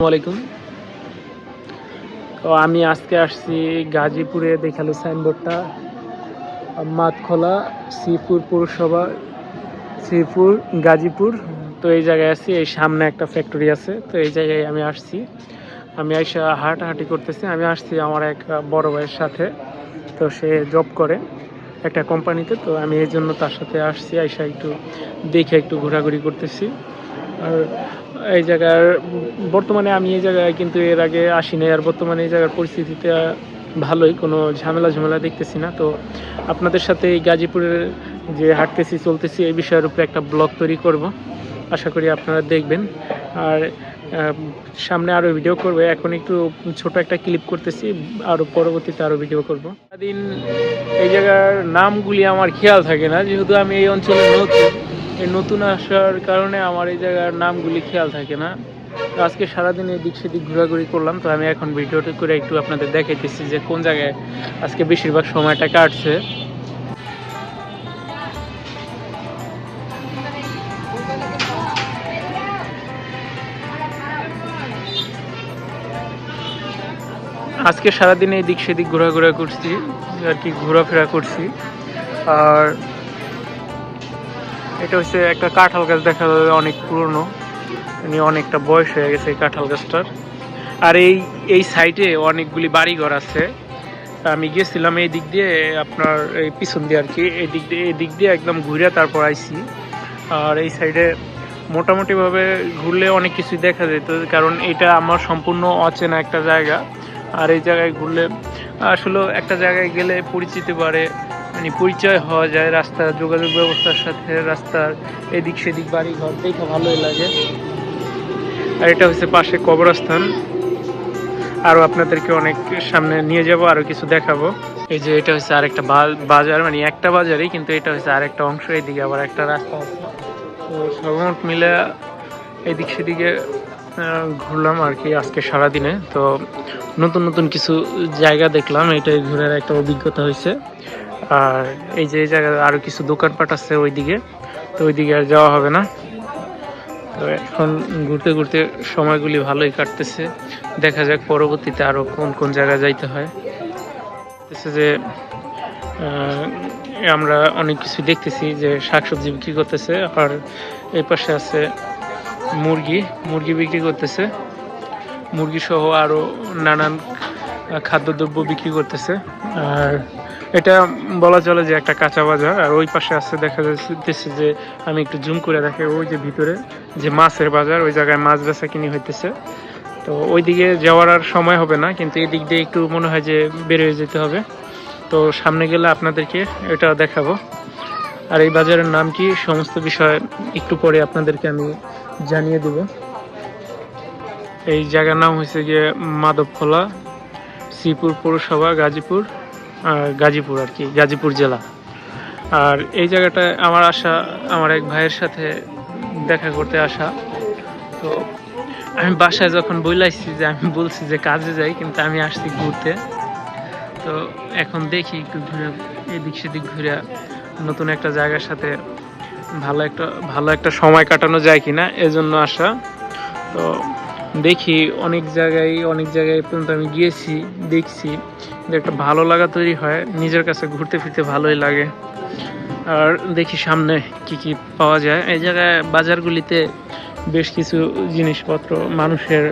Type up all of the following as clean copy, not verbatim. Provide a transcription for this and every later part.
আলাইকুম। তো আমি আজকে আসছি গাজীপুরে, দেখালো সাইনবোর্ডটা মাতখোলা শ্রীপুর পৌরসভা, শ্রীপুর গাজীপুর। তো এই জায়গায় আছি, এই সামনে একটা ফ্যাক্টরি আছে, তো এই জায়গায় আমি আসছি। আমি আইসা হাঁটাহাঁটি করতেছি। আমি আসছি আমার এক বড় ভাইয়ের সাথে, তো সে জব করে একটা কোম্পানিতে, তো আমি এই জন্য তার সাথে আসছি। আইসা একটু দেখে একটু ঘোরাঘুরি করতেছি। আর এই জায়গার বর্তমানে আমি এই জায়গায় কিন্তু এর আগে আসিনি, আর বর্তমানে এই জায়গার পরিস্থিতিটা ভালোই, কোনো ঝামেলা দেখতেছি না। তো আপনাদের সাথে এই গাজীপুরের যে হাঁটতেছি চলতেছি এই বিষয়ের উপরে একটা ব্লগ তৈরি করব, আশা করি আপনারা দেখবেন। আর সামনে আরও ভিডিও করবে, এখন একটু ছোট একটা ক্লিপ করতেছি, আরও পরবর্তীতে আরও ভিডিও করব। সারাদিন এই জায়গার নামগুলি আমার খেয়াল থাকে না, যেহেতু আমি এই অঞ্চলে নতুন। এই নতুন আসার কারণে আমার এই জায়গার নামগুলি খেয়াল থাকে না। তো আজকে সারাদিন এদিক সেদিক ঘোরাঘুরি করলাম, তো আমি এখন ভিডিওটা করে একটু আপনাদের দেখাইতেছি যে কোন জায়গায় আজকে বেশিরভাগ সময়টা কাটছে। আজকে সারাদিন এদিক সেদিক ঘোরাঘুরা করছি আর কি, ঘোরাফেরা করছি। আর এটা হচ্ছে একটা কাঁঠাল গাছ, দেখা যাবে অনেক পুরনো, মানে অনেকটা বয়স হয়ে গেছে এই কাঁঠাল গাছটার। আর এই সাইডে অনেকগুলি বাড়িঘর আছে। আমি গিয়েছিলাম এই দিক দিয়ে, আপনার এই পিছন দিয়ে আর কি, এই দিক দিয়ে একদম ঘুরে তারপর আইছি। আর এই সাইডে মোটামুটিভাবে ঘুরলে অনেক কিছুই দেখা যেত, কারণ এটা আমার সম্পূর্ণ অচেনা একটা জায়গা। আর এই জায়গায় ঘুরলে আসলে একটা জায়গায় গেলে পরিচিতি বাড়ে, মানে পরিচয় হওয়া যায় রাস্তার যোগাযোগ ব্যবস্থার সাথে, রাস্তার এদিক সেদিক বাড়িঘর দেখে ভালোই লাগে। আর এটা হচ্ছে পাশে কবরস্থান। আরও আপনাদেরকে অনেক সামনে নিয়ে যাব, আরও কিছু দেখাবো। এই যে এটা হচ্ছে আরেকটা বাজার, মানে একটা বাজারই, কিন্তু এটা হচ্ছে আরেকটা অংশ, এইদিকে আবার একটা রাস্তা আছে। তো সর্বমোট মিলে এদিক সেদিকে ঘুরলাম আর কি আজকে সারাদিনে। তো নতুন নতুন কিছু জায়গা দেখলাম, এটাই ঘোরার একটা অভিজ্ঞতা হয়েছে। আর এই যে এই জায়গায় আরও কিছু দোকানপাট আছে ওইদিকে, তো ওইদিকে আর যাওয়া হবে না। তো এখন ঘুরতে ঘুরতে সময়গুলি ভালোই কাটতেছে, দেখা যাক পরবর্তীতে আরও কোন কোন জায়গায় যাইতে হয়। যে আমরা অনেক কিছু দেখতেছি যে শাকসবজি বিক্রি করতেছে, আর এই পাশে আছে মুরগি বিক্রি করতেছে, মুরগি সহ আরও নানান খাদ্যদ্রব্য বিক্রি করতেছে। আর এটা বলা চলে যে একটা কাঁচা বাজার। আর ওই পাশে আছে, দেখা যাচ্ছে যে আমি একটু জুম করে দেখে, ওই যে ভিতরে যে মাছের বাজার, ওই জায়গায় মাছ বেচা কিনি হইতেছে। তো ওই দিকে যাওয়ার আর সময় হবে না, কিন্তু এই দিক দিয়ে একটু মনে হয় যে বের হয়ে যেতে হবে। তো সামনে গেলে আপনাদেরকে এটা দেখাবো। আর এই বাজারের নাম কি, সমস্ত বিষয় একটু পরে আপনাদেরকে আমি জানিয়ে দেব। এই জায়গার নাম হচ্ছে গিয়ে মাধবখোলা, শ্রীপুর পৌরসভা, গাজীপুর আর কি, গাজীপুর জেলা। আর এই জায়গাটায় আমার এক ভাইয়ের সাথে দেখা করতে আসা। তো আমি বাসায় যখন বইলাইছি যে আমি বলছি যে কাজে যাই, কিন্তু আমি আসছি ঘুরতে। তো এখন দেখি একটু ঘুরে, এদিক সেদিক ঘুরে নতুন একটা জায়গার সাথে ভালো একটা সময় কাটানো যায় কিনা, এজন্য আসা। তো দেখি অনেক জায়গায় পর্যন্ত আমি গিয়েছি, দেখছি যে একটা ভালো লাগা তৈরি হয়, নিজের কাছে ঘুরতে ফিরতে ভালোই লাগে। আর দেখি সামনে কি কি পাওয়া যায়। এই জায়গায় বাজারগুলিতে বেশ কিছু জিনিসপত্র, মানুষের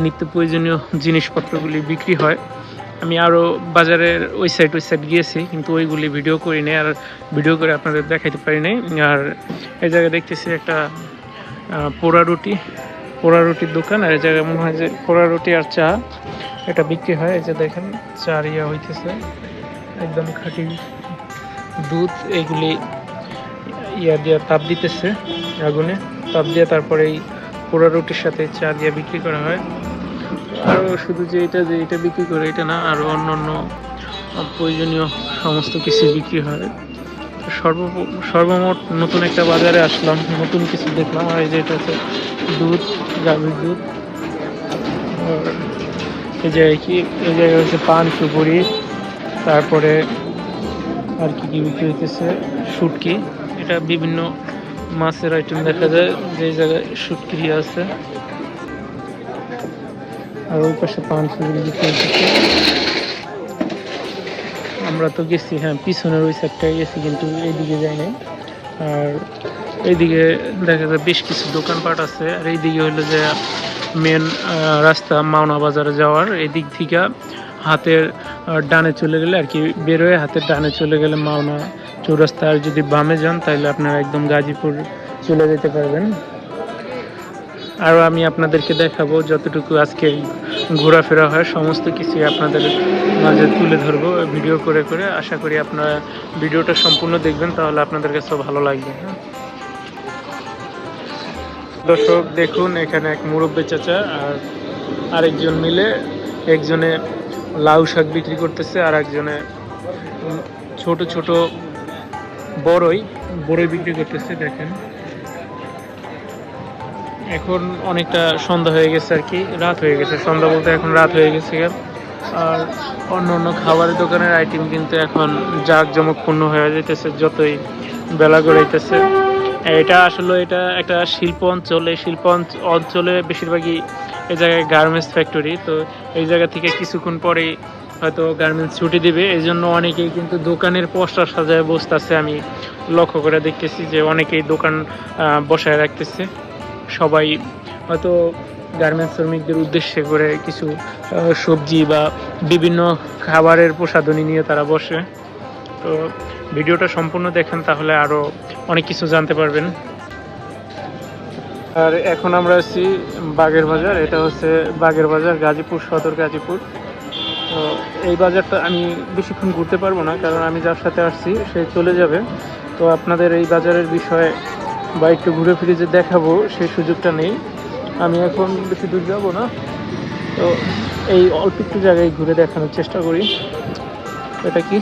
নিত্য প্রয়োজনীয় জিনিসপত্রগুলি বিক্রি হয়। আমি আরও বাজারের ওই সাইড গিয়েছি, কিন্তু ওইগুলি ভিডিও করি নাই, আর ভিডিও করে আপনাদের দেখাইতে পারি নাই। আর এই জায়গায় দেখতেছি একটা পোড়া রুটির দোকান। আর এই জায়গায় মনে হয় যে পোড়া রুটি আর চা এটা বিক্রি হয়। এই যে দেখেন চা হইতেছে, একদম খাঁটি দুধ, এগুলি দিয়ে তাপ দিতেছে, আগুনে তাপ দিয়ে তারপরে এই পোড়া রুটির সাথে চা দিয়ে বিক্রি করা হয়। আরও শুধু যে এটা বিক্রি করে এটা না, আরও অন্য প্রয়োজনীয় সমস্ত কিছু বিক্রি হয়। সর্বমোট নতুন একটা বাজারে আসলাম, নতুন কিছু দেখলাম। আর এই যে এটা হচ্ছে দুধ, গাভীর দুধ। আর এই জায়গায় হচ্ছে পান সুপুরি, তারপরে আর কি বিক্রি হইতেছে, শুটকি। এটা বিভিন্ন মাছের আইটেম দেখা যায়, যে জায়গায় শুটকি আছে। আর ওই পাশে পান সুপারি বিক্রি হচ্ছে। আমরা তো গেছি, হ্যাঁ পিছনের ওই সাইডটায় গেছি, কিন্তু এইদিকে যাই নাই। আর এইদিকে দেখা যায় বেশ কিছু দোকানপাট আছে। আর এইদিকে হলো যে মেন রাস্তা মাওনা বাজারে যাওয়ার। এই দিক থেকে হাতের ডানে চলে গেলে আর কি, বেরোয় হাতের ডানে চলে গেলে মাওনা চৌরাস্তা। আর যদি বামে যান তাহলে আপনারা একদম গাজীপুর চলে যেতে পারবেন। আরও আমি আপনাদেরকে দেখাবো যতটুকু আজকে ঘোরাফেরা হয়, সমস্ত কিছু আপনাদের মাঝে তুলে ধরবো ভিডিও করে করে। আশা করি আপনারা ভিডিওটা সম্পূর্ণ দেখবেন, তাহলে আপনাদের কাছেও ভালো লাগবে। হ্যাঁ দর্শক দেখুন, এখানে এক মুরব্বী চাচা আর আরেকজন মিলে, একজনে লাউ শাক বিক্রি করতেছে আর একজনে ছোট ছোট বড়ই বিক্রি করতেছে। দেখেন এখন অনেকটা সন্ধ্যা হয়ে গেছে আর কি, রাত হয়ে গেছে, সন্ধ্যা বলতে এখন রাত হয়ে গেছে। আর অন্য অন্য খাবারের দোকানের আইটেম কিন্তু এখন জাঁকজমকপূর্ণ হয়ে যেতেছে যতই বেলা গড়াইতেছে। এটা আসলে এটা একটা শিল্প অঞ্চল। এই শিল্প অঞ্চলে বেশিরভাগই এই জায়গায় গার্মেন্টস ফ্যাক্টরি। তো এই জায়গা থেকে কিছুক্ষণ পরেই হয়তো গার্মেন্টস ছুটি দিবে, এই জন্য অনেকেই কিন্তু দোকানের পোস্টার সাজায় বসতেছে। আমি লক্ষ্য করে দেখতেছি যে অনেকেই দোকান বসায় রাখতেছে। সবাই হয়তো গার্মেন্টস শ্রমিকদের উদ্দেশ্যে করে কিছু সবজি বা বিভিন্ন খাবারের প্রসাধনী নিয়ে তারা বসে। তো ভিডিওটা সম্পূর্ণ দেখেন, তাহলে আরও অনেক কিছু জানতে পারবেন। আর এখন আমরা আছি বাগের বাজার। এটা হচ্ছে বাগের বাজার, গাজীপুর সদর, গাজীপুর। তো এই বাজারটা আমি বেশিক্ষণ ঘুরতে পারবো না, কারণ আমি যার সাথে আসছি সে চলে যাবে। তো আপনাদের এই বাজারের বিষয়ে বা একটু ঘুরে ফিরে যে দেখাবো সেই সুযোগটা নেই। আমি এখন বেশি দূর যাবো না, তো এই অল্প একটু জায়গায় ঘুরে দেখানোর চেষ্টা করি। এটা কি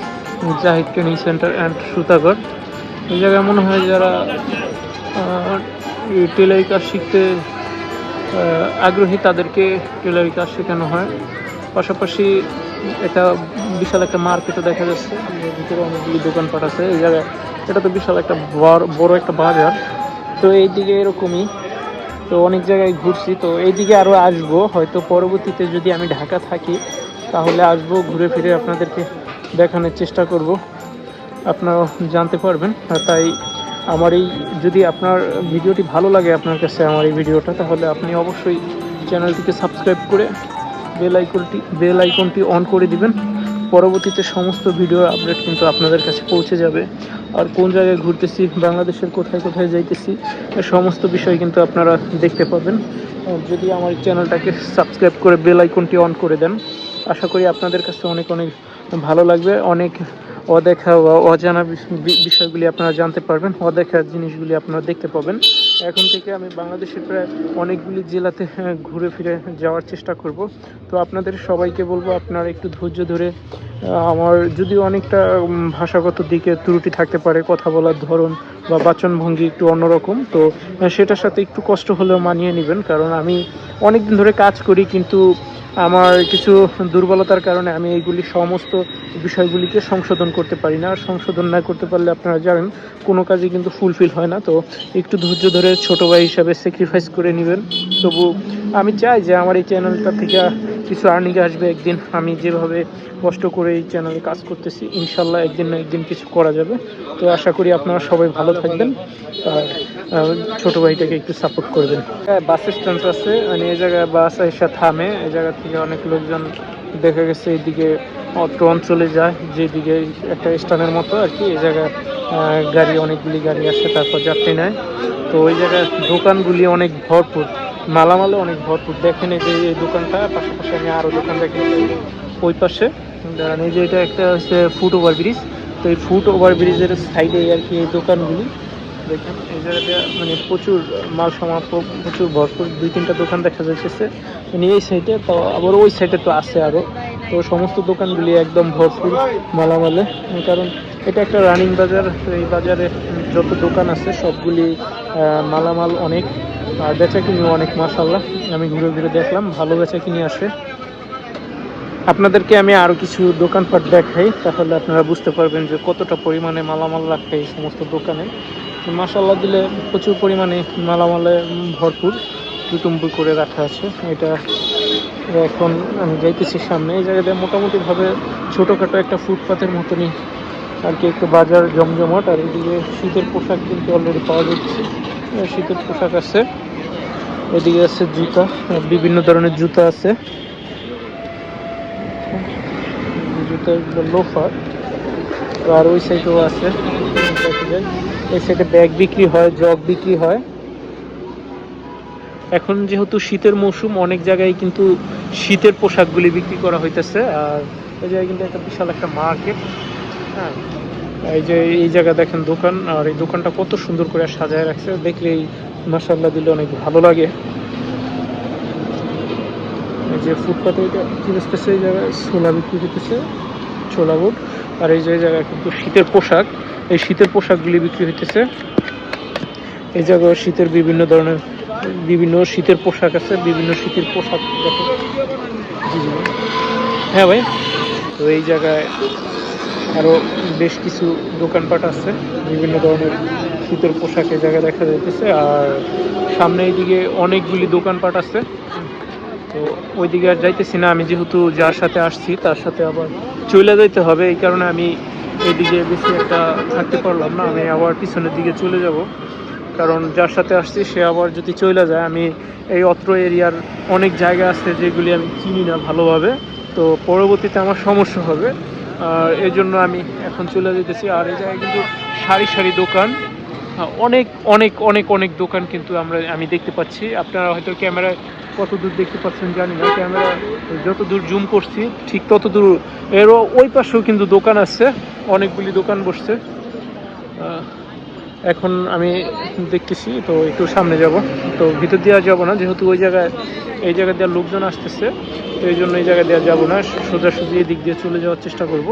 জাহিদ ট্রেনিং সেন্টার অ্যান্ড সুতাগর। এই জায়গায় মনে হয় যারা টেলারি কাজ শিখতে আগ্রহী তাদেরকে টেলারি কাজ শেখানো হয়। পাশাপাশি একটা বিশাল একটা মার্কেটও দেখা যাচ্ছে, ভিতরে অনেকগুলি দোকানপাট আছে এই জায়গায়। এটা তো বিশাল একটা বড় একটা বাজার। তো এইদিকে এরকমই, তো অনেক জায়গায় ঘুরছি। তো এইদিকে আরও আসবো হয়তো পরবর্তীতে, যদি আমি ঢাকা থাকি তাহলে আসবো, ঘুরে ফিরে আপনাদেরকে দেখানোর চেষ্টা করব, আপনারাও জানতে পারবেন। তাই আমার এই, যদি আপনার ভিডিওটি ভালো লাগে আপনার কাছে আমার এই ভিডিওটা, তাহলে আপনি অবশ্যই চ্যানেলটিকে সাবস্ক্রাইব করে বেল আইকনটি অন করে দিবেন। পরবর্তীতে সমস্ত ভিডিওর আপডেট কিন্তু আপনাদের কাছে পৌঁছে যাবে। আর কোন জায়গায় ঘুরতেছি, বাংলাদেশের কোথায় কোথায় যাইতেছি, সমস্ত বিষয় কিন্তু আপনারা দেখতে পাবেন যদি আমার চ্যানেলটাকে সাবস্ক্রাইব করে বেল আইকনটি অন করে দেন। আশা করি আপনাদের কাছে অনেক অনেক ভালো লাগবে। অনেক অদেখা বা অজানা বিষয়গুলি আপনারা জানতে পারবেন, অদেখা জিনিসগুলি আপনারা দেখতে পাবেন। এখন থেকে আমি বাংলাদেশের প্রায় অনেকগুলি জেলাতে ঘুরে ফিরে যাওয়ার চেষ্টা করব। তো আপনাদের সবাইকে বলবো আপনারা একটু ধৈর্য ধরে, আমার যদিও অনেকটা ভাষাগত দিকে ত্রুটি থাকতে পারে, কথা বলার ধরন বা বাচনভঙ্গি একটু অন্যরকম, তো সেটার সাথে একটু কষ্ট হলেও মানিয়ে নেবেন। কারণ আমি অনেক দিন ধরে কাজ করি, কিন্তু আমার কিছু দুর্বলতার কারণে আমি এইগুলি সমস্ত বিষয়গুলিকে সংশোধন করতে পারি না। আর সংশোধন না করতে পারলে আপনারা জানেন কোনো কাজই কিন্তু ফুলফিল হয় না। তো একটু ধৈর্য ধরে ছোটো ভাই হিসাবে স্যাক্রিফাইস করে নেবেন। তবু আমি চাই যে আমার এই চ্যানেলটা থেকে কিছু আর্নিং আসবে একদিন। আমি যেভাবে কষ্ট করে এই চ্যানেলে কাজ করতেছি, ইনশাল্লাহ একদিন না একদিন কিছু করা যাবে। তো আশা করি আপনারা সবাই ভালো থাকবেন আর ছোটো ভাইটাকে একটু সাপোর্ট করবেন। বাস স্ট্যান্ড আছে, মানে এই জায়গায় বাস এসে থামে। এই জায়গা থেকে অনেক লোকজন দেখা গেছে এইদিকে অটো অঞ্চলে যায়, যেদিকে একটা স্ট্যান্ডের মতো আর কি। এই জায়গায় গাড়ি, অনেকগুলি গাড়ি আসে, তারপর যাত্রী নেয়। তো ওই জায়গায় দোকানগুলি অনেক ভরপুর, মালামালও অনেক ভরপুর। দেখেন এই যে এই দোকানটা, পাশাপাশি আমি আরও দোকান দেখি ওই পাশে। এই যে এটা একটা হচ্ছে ফুট ওভার ব্রিজ। তো এই ফুট ওভার ব্রিজের সাইডে আর কি এই দোকানগুলি। দেখেন এই জায়গাটা মানে প্রচুর মাল সমাপ্ত, প্রচুর ভরপুর। 2-3টা দোকান দেখা যাচ্ছে মানে এই সাইডে, তো আবার ওই সাইডে তো আছে আরও। তো সমস্ত দোকানগুলি একদম ভরপুর মালামালে, কারণ এটা একটা রানিং বাজার। তো এই বাজারে যত দোকান আছে সবগুলি মালামাল অনেক, আর বেচা কিনিও অনেক। মাশাআল্লাহ, আমি ঘুরে ঘুরে দেখলাম ভালো বেচা কিনি আসে। আপনাদেরকে আমি আরও কিছু দোকানপাট দেখাই, তাহলে আপনারা বুঝতে পারবেন যে কতটা পরিমাণে মালামাল রাখে এই সমস্ত দোকানে। মাশাআল্লাহ দিলে প্রচুর পরিমাণে মালামালে ভরপুর। টুটুম্বু করে রাখা আছে। এটা এখন আমি যাইতেছি সামনে। এই জায়গাটা মোটামুটিভাবে ছোটোখাটো একটা ফুটপাতের মতনই আর কি, একটু বাজার জমজমাট। আর এদিকে শীতের পোশাক কিন্তু অলরেডি পাওয়া যাচ্ছে, শীতের পোশাক আছে। এদিকে আছে জুতা, বিভিন্ন ধরনের জুতা আছে, জুতা এগুলো লোফার। আর ওই সাইডেও আছে, এই সাইডে ব্যাগ বিক্রি হয়, জগ বিক্রি হয়। এখন যেহেতু শীতের মৌসুম, অনেক জায়গায় কিন্তু শীতের পোশাকগুলি বিক্রি করা হইতেছে। আর এই জায়গায় কিন্তু একটা বিশাল একটা মার্কেট। হ্যাঁ, এই যে এই জায়গা দেখেন দোকান, আর এই দোকানটা কত সুন্দর করে সাজায় রাখছে, দেখলেই মাশাআল্লাহ দিলে অনেক ভালো লাগে। এই যে ফুটপাতে এটা কি বসতেছে, এই জায়গায় ছোলা বিক্রি করতেছে, ছোলা বুট। আর এই যে জায়গায় কিন্তু শীতের পোশাক, এই শীতের পোশাকগুলি বিক্রি হইতেছে। এই জায়গায় শীতের বিভিন্ন শীতের পোশাক আছে, বিভিন্ন শীতের পোশাক দেখো। জি জি, হ্যাঁ ভাই। তো এই জায়গায় আরো বেশ কিছু দোকানপাট আছে, বিভিন্ন ধরনের শীতের পোশাক এই জায়গায় দেখা যাইতেছে। আর সামনে এইদিকে অনেকগুলি দোকানপাট আছে। তো ওইদিকে আর যাইতেছি না, আমি যেহেতু যার সাথে আসছি তার সাথে আবার চলে যাইতে হবে, এই কারণে আমি এইদিকে বেশি একটা থাকতে পারলাম না। আমি আবার পিছনের দিকে চলে যাব, কারণ যার সাথে আসছি সে আবার যদি চলে যায়, আমি এই অত্র এরিয়ার অনেক জায়গা আছে যেগুলি আমি চিনি না ভালোভাবে, তো পরবর্তীতে আমার সমস্যা হবে। আর এই জন্য আমি এখন চলে যেতেছি। আর এই জায়গায় কিন্তু সারি সারি দোকান, অনেক অনেক অনেক অনেক দোকান কিন্তু আমি দেখতে পাচ্ছি। আপনারা হয়তো ক্যামেরায় কত দূর দেখতে পাচ্ছেন জানি না, ক্যামেরা যত দূর জুম করছি ঠিক তত দূর। এরও ওই পাশেও কিন্তু দোকান আছে, অনেকগুলি দোকান বসছে। এখন আমি দেখতেছি, তো একটু সামনে যাব, তো ভিতর দিয়ে আর যাবো না, যেহেতু এই জায়গা দিয়ে লোকজন আসতেছে, তো এই জন্য এই জায়গা দিয়ে যাবো না, সোজাসুজি এই দিক দিয়ে চলে যাওয়ার চেষ্টা করব।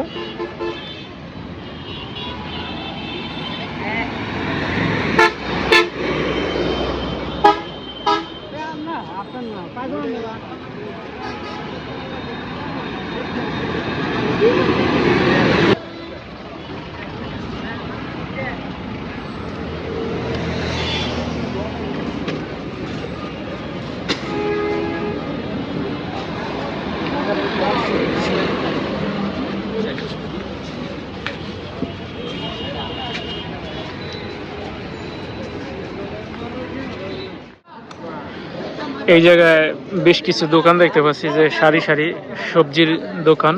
এই জায়গায় বেশ কিছু দোকান দেখতে পাচ্ছি, যে সারি সারি সবজির দোকান।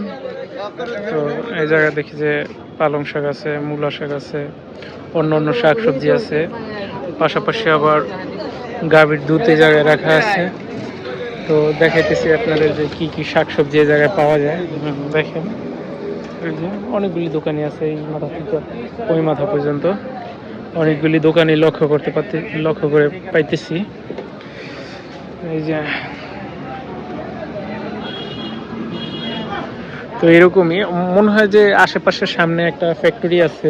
তো এই জায়গায় দেখি যে পালং শাক আছে, মূলা শাক আছে, অন্য অন্য শাক সবজি আছে। পাশাপাশি আবার গাভীর দুধ এই জায়গায় রাখা আছে। তো দেখাইতেছি আপনাদের যে কি কি শাক সবজি এই জায়গায় পাওয়া যায়। দেখেন এই যে অনেকগুলি দোকানই আছে, এই মাথা থেকে ওই মাথা পর্যন্ত অনেকগুলি দোকানই লক্ষ্য করে পাইতেছি। এই যে তো এরকমই মনে হয় যে আশেপাশের সামনে একটা ফ্যাক্টরি আছে।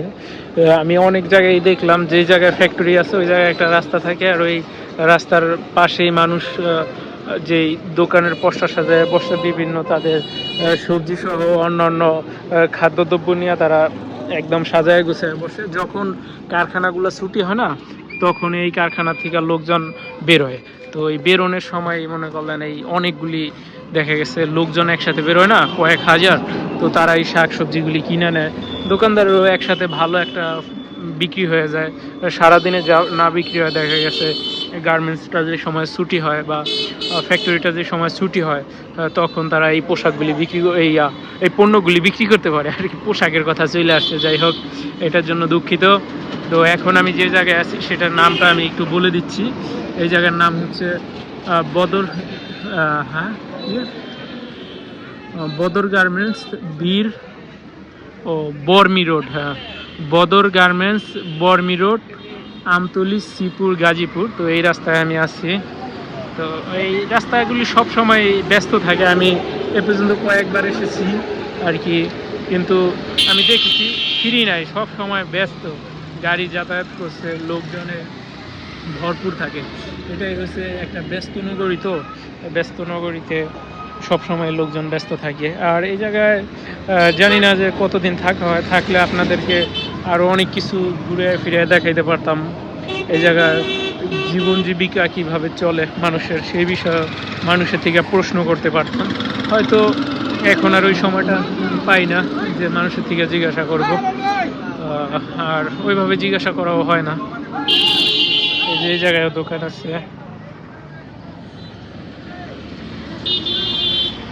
আমি অনেক জায়গায় দেখলাম, যে জায়গায় ফ্যাক্টরি আছে ওই জায়গায় একটা রাস্তা থাকে, আর ওই রাস্তার পাশেই মানুষ যেই দোকানের পসরা সাজায় বসে, বিভিন্ন তাদের সবজি সহ অন্যান্য খাদ্যদ্রব্য নিয়ে তারা একদম সাজায় গুছায় বসে। যখন কারখানাগুলো ছুটি হয় না, তখন এই কারখানা থেকে লোকজন বেরোয়। তো এই বেরোনোর সময় মনে করলেন এই অনেকগুলি দেখা গেছে লোকজন একসাথে বেরোয় না, কয়েক হাজার। তো তারা এই শাক সবজিগুলি কিনে নেয়, দোকানদারেরও একসাথে ভালো একটা বিক্রি হয়ে যায়। সারাদিনে যা না বিক্রি হয়, দেখা গেছে গার্মেন্টসটা যে সময় ছুটি হয় বা ফ্যাক্টরিটা যে সময় ছুটি হয়, তখন তারা এই পোশাকগুলি এই পণ্যগুলি বিক্রি করতে পারে আর কি। পোশাকের কথা চলে আসছে, যাই হোক এটার জন্য দুঃখিত। তো এখন আমি যে জায়গায় আছি সেটার নামটা আমি একটু বলে দিচ্ছি। এই জায়গার নাম হচ্ছে বদর, বদর গার্মেন্টস বীর ও বর্মি রোড। হ্যাঁ, বদর গার্মেন্টস বর্মি রোড, আমতলী, শ্রীপুর, গাজীপুর। তো এই রাস্তায় আমি আছি। তো এই রাস্তাগুলি সব সময় ব্যস্ত থাকে, আমি এ পর্যন্ত কয়েকবার এসেছি আর কি, কিন্তু আমি দেখেছি ফ্রি নাই, সব সময় ব্যস্ত, গাড়ি যাতায়াত করছে, লোকজনের ভরপুর থাকে। এটাই হচ্ছে একটা ব্যস্ত নগরী। তো ব্যস্ত নগরীতে সবসময় লোকজন ব্যস্ত থাকে। আর এই জায়গায় জানি না যে কতদিন থাকা হয়, থাকলে আপনাদেরকে আরও অনেক কিছু ঘুরে ফিরে দেখাইতে পারতাম। এই জায়গায় জীবন জীবিকা কিভাবে চলে মানুষের, সেই বিষয়ে মানুষের থেকে প্রশ্ন করতে পারতাম। হয়তো এখন আর ওই সময়টা পাই না যে মানুষের থেকে জিজ্ঞাসা করব, আর ওইভাবে জিজ্ঞাসা করাও হয় না। এই যে এই জায়গায় দোকান আছে।